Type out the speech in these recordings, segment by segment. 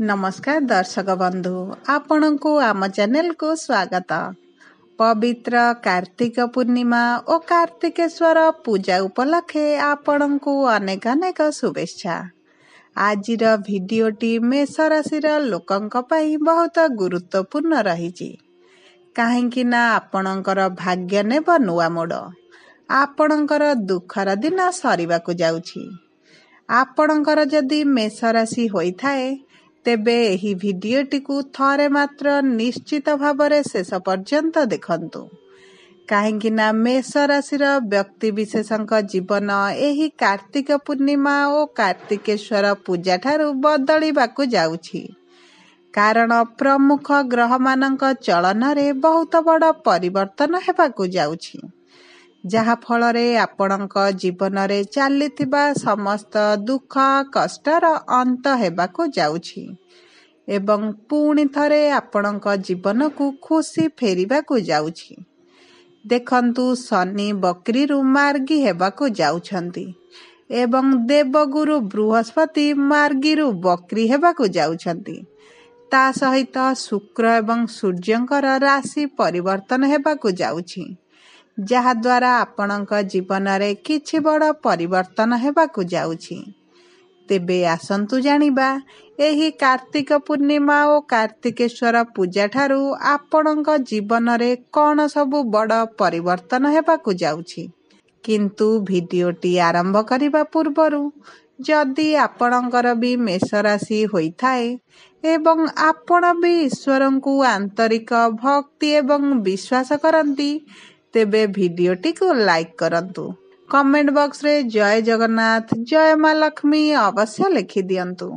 नमस्कार दर्शक बंधु आपण को आम चैनल को स्वागत। पवित्र कार्तिक पूर्णिमा और कार्तिकेश्वर पूजा उपलक्षे आपण को अनेक अनेक शुभेच्छा। आजिर भिडियोटी मेष राशि लोकंक पई बहुत गुरुत्वपूर्ण रही। काहेकि ना आपणकर भाग्य नेब नुआ मोड़। आपणकर दुखर दिन सरिबाकु जाउछि। आपणकर जदि मेष राशि होइथाए तेबे एही भिडियोटी को थरे मात्र निश्चित भावरे शेष पर्यंत देखंतु। काहेकि ना मेष राशिर व्यक्ति विशेषक जीवन एही कार्तिक पूर्णिमा और कार्तिकेश्वर पूजा ठारू बदलिबाकु जाउछि। कारण प्रमुख ग्रह मानक चलन रे बहुत बड़ परिवर्तन हेबाकु जाउछि। जहा फलरे आपणक जीवन रे चलीथिबा समस्त दुख कष्टर अंत हेबाकु जाउछि एवं पुणी थरे आपणक जीवन को खुशी फेरिबाकु जाउछि। देखंतु शनि बकरीरु मार्गी हेबाकु जाउछंती एवं देवगुरु बृहस्पति मार्गीरु बकरी हेबाकु जाउछंती। ता सहित शुक्र एवं सूर्यंकर राशि परिवर्तन हेबाकु जाउछि। जहा द्वारा आपणक जीवन रे किछि बड़ परिवर्तन हेबाकु जाउछि। तेबे आसंतु जानिबा एही कार्तिक पूर्णिमा और कार्तिकेश्वर पूजा ठारू आपणक जीवन रे कौन सबु बड़ परिवर्तन हेबाकु जाउछि। किंतु भिडियोटी आरंभ करिबा पूर्वरु जदि आपणकर भी मेष राशि होइथाए एवं आपण भी ईश्वरंकु आंतरिक भक्ति एवं विश्वास करंती तेबे भिडियोटी को लाइक करंतु। कमेंट बॉक्स रे जय जगन्नाथ जय मां लक्ष्मी अवश्य लिखि दियंतु।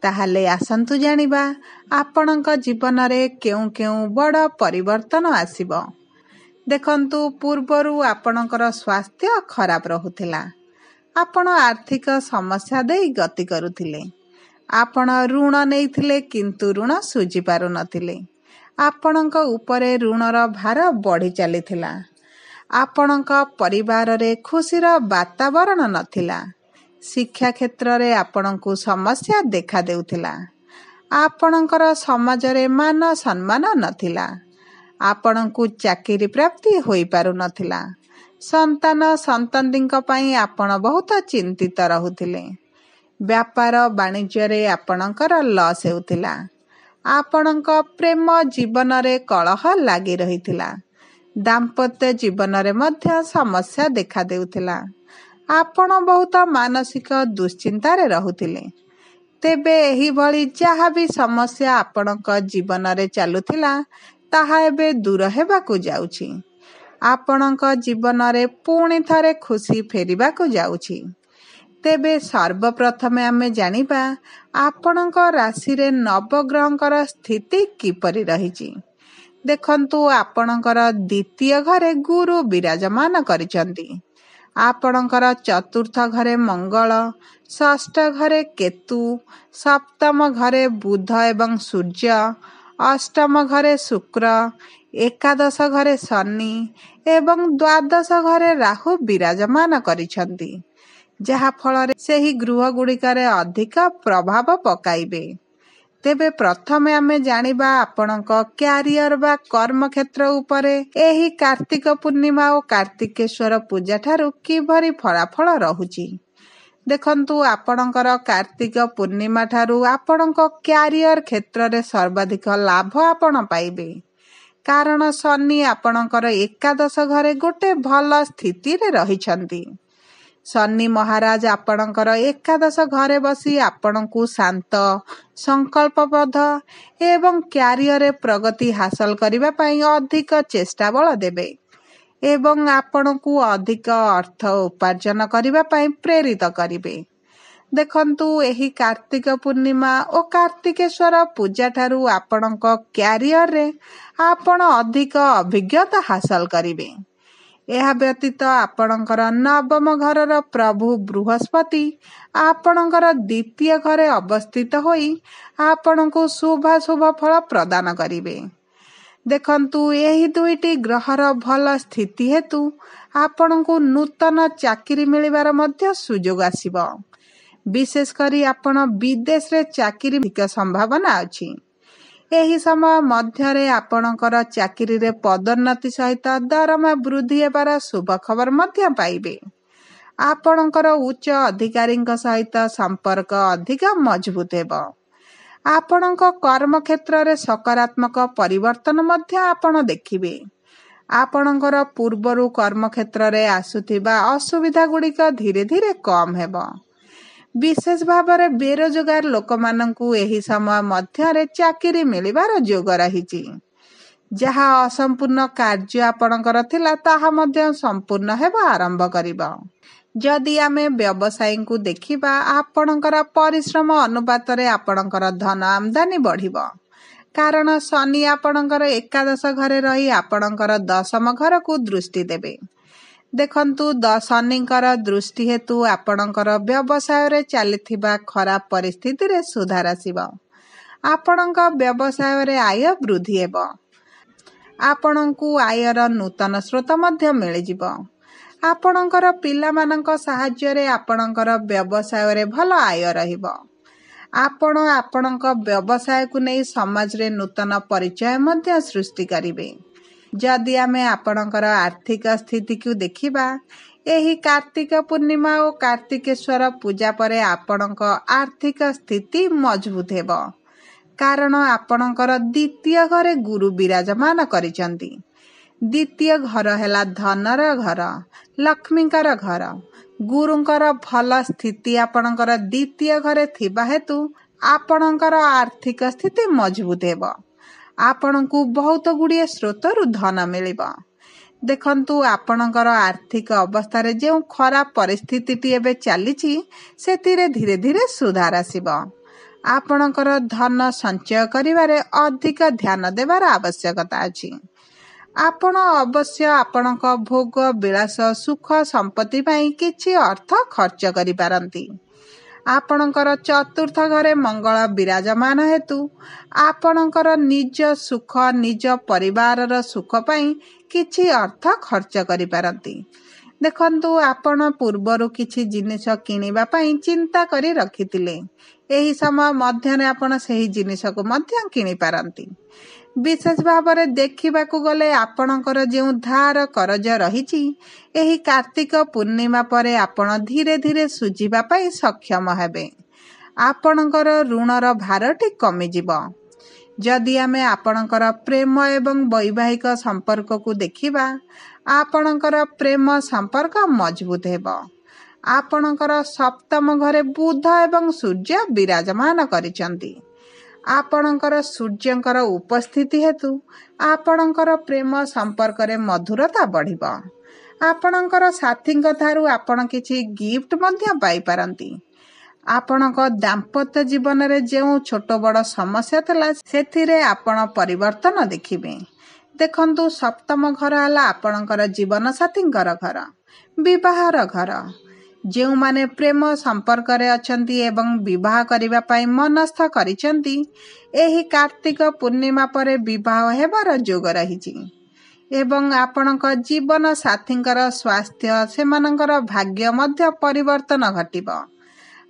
ताहाले आसंतु जानिबा आपणक जीवन रे केउ केउ बड़ परिवर्तन आसीबो। देखंतु पूर्वरु आपणकर स्वास्थ्य खराब रहुथिला। आपण आर्थिक समस्या देई गति करुथिले। आपण ऋण नेइथिले किंतु ऋण सुझी पारु नथिले। आपणक उपरे ऋणर भार बढ़ी चलीथिला। आपणक परिवार रे खुशीर वातावरण नथिला। शिक्षा क्षेत्र रे आपणकु समस्या देखा देउथिला। आपणकर समाज रे मान सम्मान नथिला। आपणकु चाकरी प्राप्ति होई पारु नथिला। संतान संततिंक पई आपण बहुत चिंतित रहुथिले। व्यापार वाणिज्य रे आपणकर लॉस हेउथिला। आपणक प्रेम जीवन रे कलह लागी रहिथिला। दाम्पत्य जीवन रे मध्य समस्या देखा देउथिला। आपण बहुत मानसिक दुश्चिंता रे रहुथिले। तेबे एही भली जहा भी समस्या आपणक जीवन रे चालुथिला ताहा एबे दूर हेबाकु जाउछि। आपणक जीवन रे पुणी थरे खुशी फेरिबाकु जाउछि। तेबे सर्वप्रथमे आमे जानिबा आपणक राशि रे नवग्रहंकर स्थिति किपरि रहिछि। देखंतु आपणकर द्वितीय घरे गुरु विराजमान करिसंती। आपणकर चतुर्थ घरे मंगल, षष्ठ घरे केतु, सप्तम घरे बुध एवं सूर्य, अष्टम घरे शुक्र, एकादश घरे शनि एवं द्वादश घरे राहु विराजमान करिसंती। जहा फलरे सेही गृह गुड़िकारे अधिक प्रभाव पकाइबे। तेबे प्रथमे आमे जानिबा आपणक क्यारियर बा कर्म क्षेत्र उपरे एही कार्तिक पूर्णिमा और कार्तिकेश्वर पूजा ठारू किभरी फलाफल रहुछि। देखंतु आपणकर कार्तिक पूर्णिमा ठारू आपणक क्यारियर क्षेत्र रे सर्वाधिक लाभ आपण पाइबे। कारण शनि आपणकर एकादश घरे गोटे भल स्थिति रे रहिछंती। शनि महाराज आपणकर एकादश घरे बसी आपणकु शांत संकल्पबद्ध एवं क्यारियर प्रगति हासिल करिबा पई अधिक चेष्टा बल देबे एवं आपणकु अधिक अर्थ उपार्जन करिबा पई प्रेरित करिबे। देखंतु एही कार्तिक पूर्णिमा और कार्तिकेश्वर पूजा ठारू आपणक क्यारियर रे आपण अधिक अभिज्ञता हासिल करिबे। यह व्यतीत आपणकर नवम घरर प्रभु बृहस्पति आपणकर द्वितीय घरे अवस्थित होई आपणको शुभ फल प्रदान करिवे। देखंतु एही दुईटी ग्रहर भल स्थिति हेतु आपणको नूतन चाकरी मिलिबार मध्य सुयोग आसीबो। विशेष करी आपण विदेश रे चाकरी अधिक संभावना अछि। एही समय मध्यरे आपणकर चाकरी रे पदोन्नति सहित दरमा वृद्धि हेबार शुभ खबर मध्य पाइबे। आपणकर उच्च अधिकारी सहित संपर्क अधिक मजबूत हेबो। आपणक कर्म क्षेत्र रे सकारात्मक परिवर्तन मध्य आपण देखिबे। आपणकर पूर्वरु कर्म क्षेत्र रे आसुथिबा असुविधा गुड़िक धीरे धीरे कम हेबो। विशेष भाव में बेरोजगार लोक माननकु एही समय मध्यरे चाकरी मिलिबार जोग रहिछि। जहा असंपूर्ण कार्य आपणकर थिला ताहा मध्य संपूर्ण हेबा आरंभ करिबो। जदि आमे व्यवसायी को देखिबा आपणकर परिश्रम अनुपात रे आपणकर धन आमदानी बढ़िबो। कारण शनि आपणकर एकादश घरे रही आपणकर दशम घर को दृष्टि देबे। देखंतु शनिकर दृष्टि हेतु आपणकर व्यवसाय रे चलिथिबा खराब परिस्थिति रे सुधार आसीबो। आपणक व्यवसाय रे आय वृद्धि हेबो। आपणकु आयर नूतन स्रोत मध्य मिलि जिवो। आपणकर पिलामानंक साहाय्य रे आपणकर व्यवसाय रे भल आय रहिबो। आपण आपणक व्यवसाय को नै समाज रे नूतन परिचय मध्य सृष्टि करिवे। जदि आमे आपणकर आर्थिक स्थिति को देखिबा एही कार्तिक पूर्णिमा और कार्तिकेश्वर पूजा परे आपणक आर्थिक स्थिति मजबूत हेबो। कारण आपणकर द्वितीय घरे गुरु विराजमान करिसंती। द्वितीय घर हेला धनर घर, लक्ष्मीकर घर। गुरुंकर भल स्थिति आपणकर द्वितीय घरे थिबा हेतु आपणकर आर्थिक स्थिति मजबूत हेबो। आपणकु बहुत गुड़िए स्रोतरु धन मिलिबो। देखंतु आपणकर आर्थिक अवस्था रे जे खराब परिस्थिति एबे चलीछि सेतिरे धीरे धीरे सुधार आसीबो। आपणकर धन संचय करिवारे अधिक ध्यान देवार आवश्यकता अछि। आपण अवश्य आपणक भोग विलास सुख संपत्ति पई किछि अर्थ खर्च करि पारंती। आपणकर चतुर्थ घरे मंगल विराजमान हेतु आपणकर निज सुख निज परिवारर सुख पई किछि अर्थ खर्च करि पारंती। देखंतु आपण पूर्वरु किछि जिनिस किनिबा पई चिंता करि रखितिले। एही समय मध्यने आपण सेही जिनिस को मध्य किनि पारंती। विशेष भाव में देखा गले आपणकर जो धार करज रही एही कार्तिक पूर्णिमा परे आपण धीरे धीरे सुझिबा पई सक्षम हेबे। आपणकर ऋणर भारटी कमी जिवो। जदि आमे आपणकर प्रेम एवं वैवाहिक संपर्क को देखिबा आपणकर प्रेम संपर्क मजबूत हेबो। आपणकर सप्तम घरे बुध एवं सूर्य विराजमान करिसंती। आपणकर सूर्यंकर उपस्थिति हेतु आपणकर प्रेम संपर्क रे मधुरता बढ़िबो। आपणकर साथींक थारु आपण किछि गिफ्ट मध्य पाई पारंती। आपणक दाम्पत्य जीवन रे जेउ छोट बड़ समस्या थला सेथिरे आपण परिवर्तन देखिबे। देखंतु सप्तम घर हला आपणकर जीवन साथींकर घर, विवाहर घर। जो माने प्रेम संपर्क रे अछंती एवं विवाह करिबा पई मनस्थ करिसंती एही कार्तिक पूर्णिमा परे विवाह हेबार जोग रहिछि। एवं आपणक जीवन साथींकर स्वास्थ्य सेमानंकर भाग्य मध्य परिवर्तन घटिबो।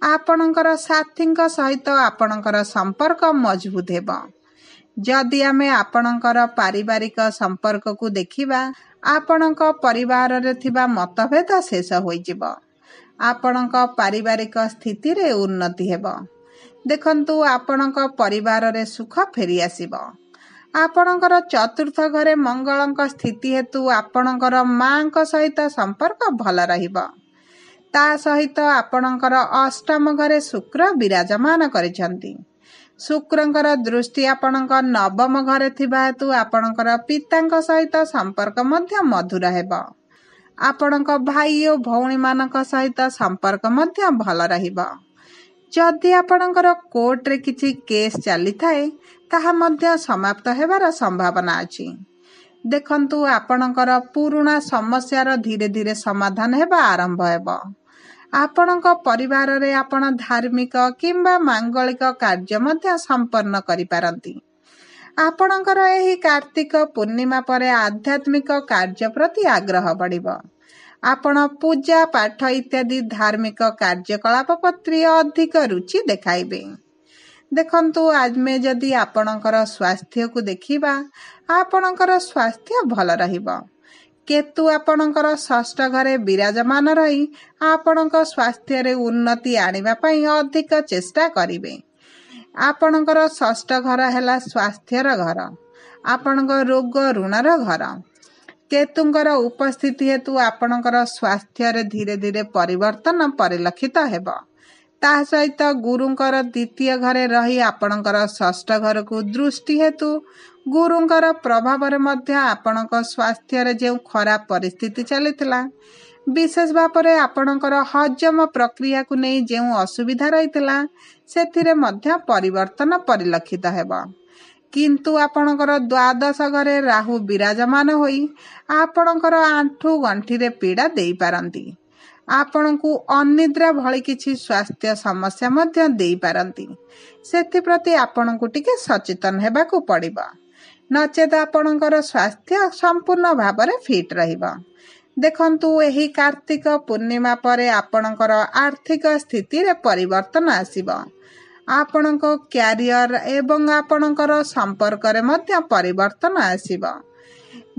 आपणकर साथींक सहित आपणकर संपर्क मजबूत हेबो। जदि आमे आपणकर पारिवारिक संपर्क को देखिबा आपणक परिवार रे थिबा मतभेद शेष होई जिवो। आपणक पारिवारिक स्थिति रे उन्नति हेबो। देखंतु आपणक परिवार रे सुख फेरी आसीबो। आपणकर चतुर्थ घरे मंगलंक स्थिति हेतु आपणकर मांक सहित संपर्क भल रहिबो। ता सहित आपणकर अष्टम घरे शुक्र विराजमान करिसंती। शुक्रंकर दृष्टि आपणक नवम घरे थिबा हेतु आपणकर पितांक सहित संपर्क मध्य मधुर हेबो। आपणक भाई और भौणी मानक सहित संपर्क मध्य भल रहिबो। जदि आपणकर कोर्ट रे किछि केस चली थाए ताहा मध्य समाप्त हेबार संभावना अछि। देखंतु आपणकर पुराना समस्यार धीरे धीरे समाधान हेबा आरंभ हेबो। आपणक परिवार रे आपण धार्मिक किंबा मांगलिक कार्य मध्य संपन्न करि पारंती। आपणकर एही कार्तिक पूर्णिमा परे आध्यात्मिक कार्य प्रति आग्रह बढ़िबो। ଆପଣ ପୂଜା ପାଠ ଇତ୍ୟାଦି ଧାର୍ମିକ କାର୍ଯ୍ୟକଳାପ ପ୍ରତି ଅଧିକ ରୁଚି ଦେଖାଇବେ। ଦେଖନ୍ତୁ, ଆମେ ଯଦି ଆପଣଙ୍କର ସ୍ୱାସ୍ଥ୍ୟକୁ ଦେଖିବା, ଆପଣଙ୍କର ସ୍ୱାସ୍ଥ୍ୟ ଭଲ ରହିବ। କେତୁ ଆପଣଙ୍କର ଷଷ୍ଠ ଘରେ ବିରାଜମାନ ରହି ଆପଣଙ୍କ ସ୍ୱାସ୍ଥ୍ୟରେ ଉନ୍ନତି ଆଣିବା ପାଇଁ ଅଧିକ ଚେଷ୍ଟା କରିବେ। ଆପଣଙ୍କର ଷଷ୍ଠ ଘର ହେଲା ସ୍ୱାସ୍ଥ୍ୟର ଘର, ଆପଣଙ୍କ ରୋଗ ଋଣର ଘର। କେତୁଙ୍କର ଉପସ୍ଥିତି ହେତୁ ଆପଣଙ୍କର ସ୍ୱାସ୍ଥ୍ୟରେ ଧୀରେ ଧୀରେ ପରିବର୍ତ୍ତନ ପରିଲକ୍ଷିତ ହେବ। ତା ସହିତ ଗୁରୁଙ୍କର ଦ୍ୱିତୀୟ ଘରେ ରହି ଆପଣଙ୍କର ଷଷ୍ଠ ଘରକୁ ଦୃଷ୍ଟି ହେତୁ ଗୁରୁଙ୍କର ପ୍ରଭାବରେ ମଧ୍ୟ ଆପଣଙ୍କ ସ୍ୱାସ୍ଥ୍ୟରେ ଯେଉଁ ଖରାପ ପରିସ୍ଥିତି ଚାଲିଥିଲା, ବିଶେଷ ଭାବରେ ଆପଣଙ୍କର ହଜମ ପ୍ରକ୍ରିୟାକୁ ନେଇ ଯେଉଁ ଅସୁବିଧା ରହିଥିଲା, ସେଥିରେ ମଧ୍ୟ ପରିବର୍ତ୍ତନ ପରିଲକ୍ଷିତ ହେବ। କିନ୍ତୁ ଆପଣଙ୍କର ଦ୍ୱାଦଶ ଘରେ ରାହୁ ବିରାଜମାନ ହୋଇ ଆପଣଙ୍କର ଆଣ୍ଠୁ ଗଣ୍ଠିରେ ପୀଡ଼ା ଦେଇପାରନ୍ତି। ଆପଣଙ୍କୁ ଅନିଦ୍ରା ଭଳି କିଛି ସ୍ୱାସ୍ଥ୍ୟ ସମସ୍ୟା ମଧ୍ୟ ଦେଇପାରନ୍ତି। ସେଥିପ୍ରତି ଆପଣଙ୍କୁ ଟିକେ ସଚେତନ ହେବାକୁ ପଡ଼ିବ, ନଚେତ ଆପଣଙ୍କର ସ୍ୱାସ୍ଥ୍ୟ ସମ୍ପୂର୍ଣ୍ଣ ଭାବରେ ଫିଟ୍ ରହିବ। ଦେଖନ୍ତୁ, ଏହି କାର୍ତ୍ତିକ ପୂର୍ଣ୍ଣିମା ପରେ ଆପଣଙ୍କର ଆର୍ଥିକ ସ୍ଥିତିରେ ପରିବର୍ତ୍ତନ ଆସିବ। ଆପଣଙ୍କ କ୍ୟାରିୟର ଏବଂ ଆପଣଙ୍କର ସମ୍ପର୍କରେ ମଧ୍ୟ ପରିବର୍ତ୍ତନ ଆସିବ।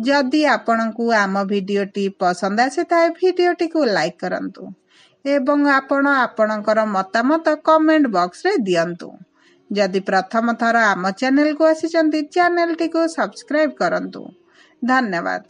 ଯଦି ଆପଣଙ୍କୁ ଆମ ଭିଡ଼ିଓଟି ପସନ୍ଦ ଆସିଥାଏ, ଭିଡ଼ିଓଟିକୁ ଲାଇକ୍ କରନ୍ତୁ ଏବଂ ଆପଣ ଆପଣଙ୍କର ମତାମତ କମେଣ୍ଟ ବକ୍ସରେ ଦିଅନ୍ତୁ। ଯଦି ପ୍ରଥମ ଥର ଆମ ଚ୍ୟାନେଲକୁ ଆସିଛନ୍ତି, ଚ୍ୟାନେଲଟିକୁ ସବସ୍କ୍ରାଇବ୍ କରନ୍ତୁ। ଧନ୍ୟବାଦ।